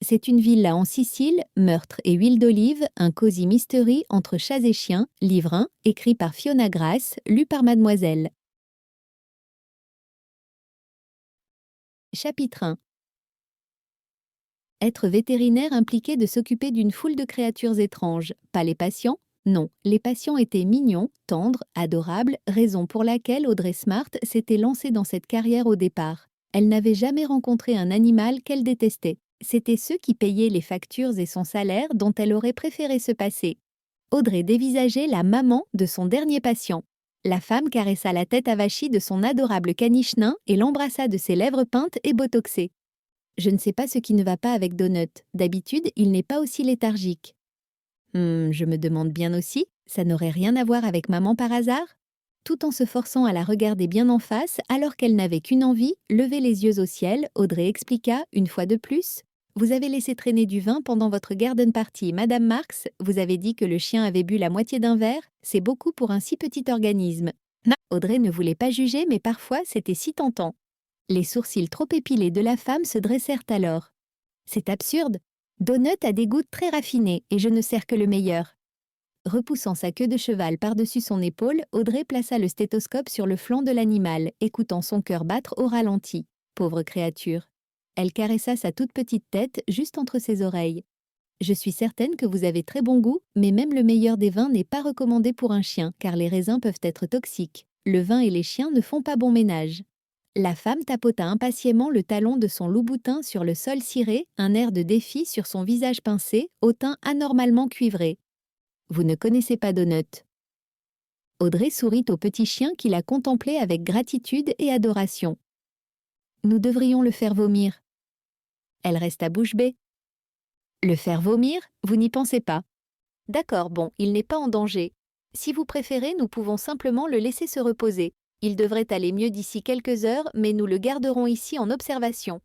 C'est une villa en Sicile, meurtre et huile d'olive, un cosy mystery entre chats et chiens, livre 1, écrit par Fiona Grace, lu par Mademoiselle. Chapitre 1. Être vétérinaire impliquait de s'occuper d'une foule de créatures étranges, pas les patients. Non, les patients étaient mignons, tendres, adorables, raison pour laquelle Audrey Smart s'était lancée dans cette carrière au départ. Elle n'avait jamais rencontré un animal qu'elle détestait. C'étaient ceux qui payaient les factures et son salaire dont elle aurait préféré se passer. Audrey dévisageait la maman de son dernier patient. La femme caressa la tête avachie de son adorable caniche nain et l'embrassa de ses lèvres peintes et botoxées. Je ne sais pas ce qui ne va pas avec Donut. D'habitude, il n'est pas aussi léthargique. Je me demande bien aussi, ça n'aurait rien à voir avec maman par hasard? Tout en se forçant à la regarder bien en face, alors qu'elle n'avait qu'une envie, lever les yeux au ciel, Audrey expliqua, une fois de plus. Vous avez laissé traîner du vin pendant votre garden party, Madame Marx. Vous avez dit que le chien avait bu la moitié d'un verre. C'est beaucoup pour un si petit organisme. Audrey ne voulait pas juger, mais parfois c'était si tentant. Les sourcils trop épilés de la femme se dressèrent alors. C'est absurde. Donut a des goûts très raffinés et je ne sers que le meilleur. Repoussant sa queue de cheval par-dessus son épaule, Audrey plaça le stéthoscope sur le flanc de l'animal, écoutant son cœur battre au ralenti. Pauvre créature. Elle caressa sa toute petite tête juste entre ses oreilles. Je suis certaine que vous avez très bon goût, mais même le meilleur des vins n'est pas recommandé pour un chien, car les raisins peuvent être toxiques. Le vin et les chiens ne font pas bon ménage. La femme tapota impatiemment le talon de son loup-boutin sur le sol ciré, un air de défi sur son visage pincé, au teint anormalement cuivré. « Vous ne connaissez pas Donut ?» Audrey sourit au petit chien qui la contemplait avec gratitude et adoration. « Nous devrions le faire vomir. » Elle resta bouche bée. « Le faire vomir? Vous n'y pensez pas. » D'accord, bon, il n'est pas en danger. Si vous préférez, nous pouvons simplement le laisser se reposer. Il devrait aller mieux d'ici quelques heures, mais nous le garderons ici en observation.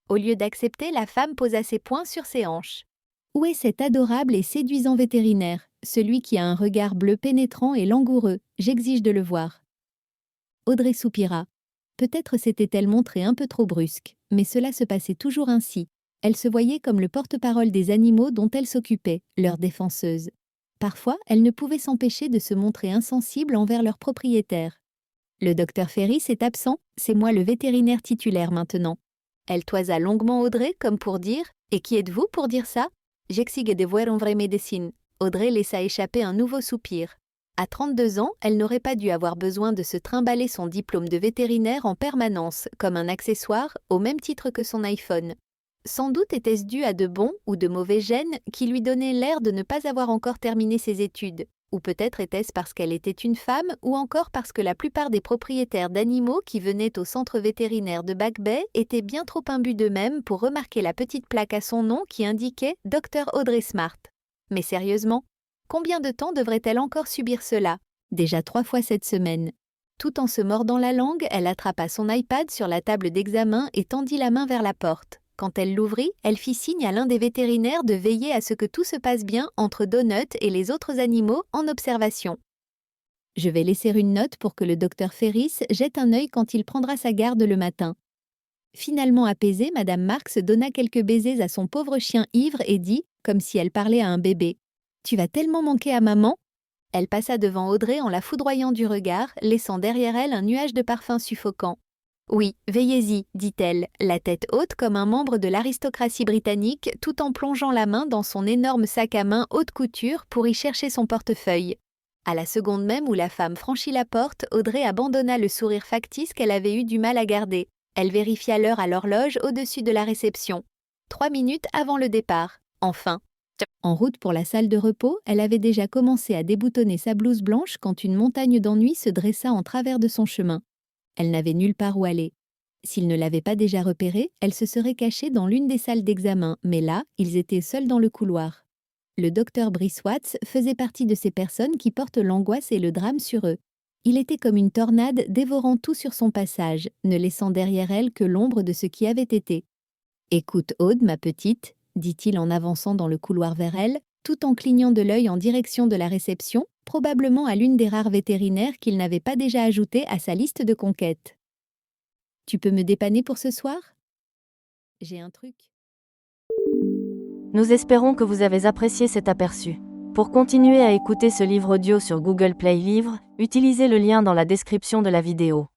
Au lieu d'accepter, la femme posa ses poings sur ses hanches. Où est cet adorable et séduisant vétérinaire, celui qui a un regard bleu pénétrant et langoureux? J'exige de le voir. Audrey soupira. Peut-être s'était-elle montrée un peu trop brusque, mais cela se passait toujours ainsi. Elle se voyait comme le porte-parole des animaux dont elle s'occupait, leur défenseuse. Parfois, elle ne pouvait s'empêcher de se montrer insensible envers leur propriétaire. Le docteur Ferris est absent, c'est moi le vétérinaire titulaire maintenant. Elle toisa longuement Audrey comme pour dire « Et qui êtes-vous pour dire ça ?»« J'exige de voir un vrai médecin. » Audrey laissa échapper un nouveau soupir. À 32 ans, elle n'aurait pas dû avoir besoin de se trimballer son diplôme de vétérinaire en permanence, comme un accessoire, au même titre que son iPhone. Sans doute était-ce dû à de bons ou de mauvais gènes qui lui donnaient l'air de ne pas avoir encore terminé ses études. Ou peut-être était-ce parce qu'elle était une femme, ou encore parce que la plupart des propriétaires d'animaux qui venaient au centre vétérinaire de Back Bay étaient bien trop imbus d'eux-mêmes pour remarquer la petite plaque à son nom qui indiquait « Dr Audrey Smart ». Mais sérieusement, combien de temps devrait-elle encore subir cela? Déjà 3 fois cette semaine. Tout en se mordant la langue, elle attrapa son iPad sur la table d'examen et tendit la main vers la porte. Quand elle l'ouvrit, elle fit signe à l'un des vétérinaires de veiller à ce que tout se passe bien entre Donut et les autres animaux en observation. Je vais laisser une note pour que le docteur Ferris jette un œil quand il prendra sa garde le matin. Finalement apaisée, Madame Marx donna quelques baisers à son pauvre chien ivre et dit, comme si elle parlait à un bébé, « Tu vas tellement manquer à maman !» Elle passa devant Audrey en la foudroyant du regard, laissant derrière elle un nuage de parfum suffocant. « Oui, veillez-y, dit-elle, la tête haute comme un membre de l'aristocratie britannique, tout en plongeant la main dans son énorme sac à main haute couture pour y chercher son portefeuille. » À la seconde même où la femme franchit la porte, Audrey abandonna le sourire factice qu'elle avait eu du mal à garder. Elle vérifia l'heure à l'horloge au-dessus de la réception. 3 minutes avant le départ. Enfin. En route pour la salle de repos, elle avait déjà commencé à déboutonner sa blouse blanche quand une montagne d'ennui se dressa en travers de son chemin. Elle n'avait nulle part où aller. S'il ne l'avait pas déjà repérée, elle se serait cachée dans l'une des salles d'examen, mais là, ils étaient seuls dans le couloir. Le docteur Brice Watts faisait partie de ces personnes qui portent l'angoisse et le drame sur eux. Il était comme une tornade dévorant tout sur son passage, ne laissant derrière elle que l'ombre de ce qui avait été. « Écoute, Aude, ma petite, » dit-il en avançant dans le couloir vers elle, tout en clignant de l'œil en direction de la réception, probablement à l'une des rares vétérinaires qu'il n'avait pas déjà ajoutées à sa liste de conquêtes. « Tu peux me dépanner pour ce soir ? J'ai un truc. » Nous espérons que vous avez apprécié cet aperçu. Pour continuer à écouter ce livre audio sur Google Play Livres, utilisez le lien dans la description de la vidéo.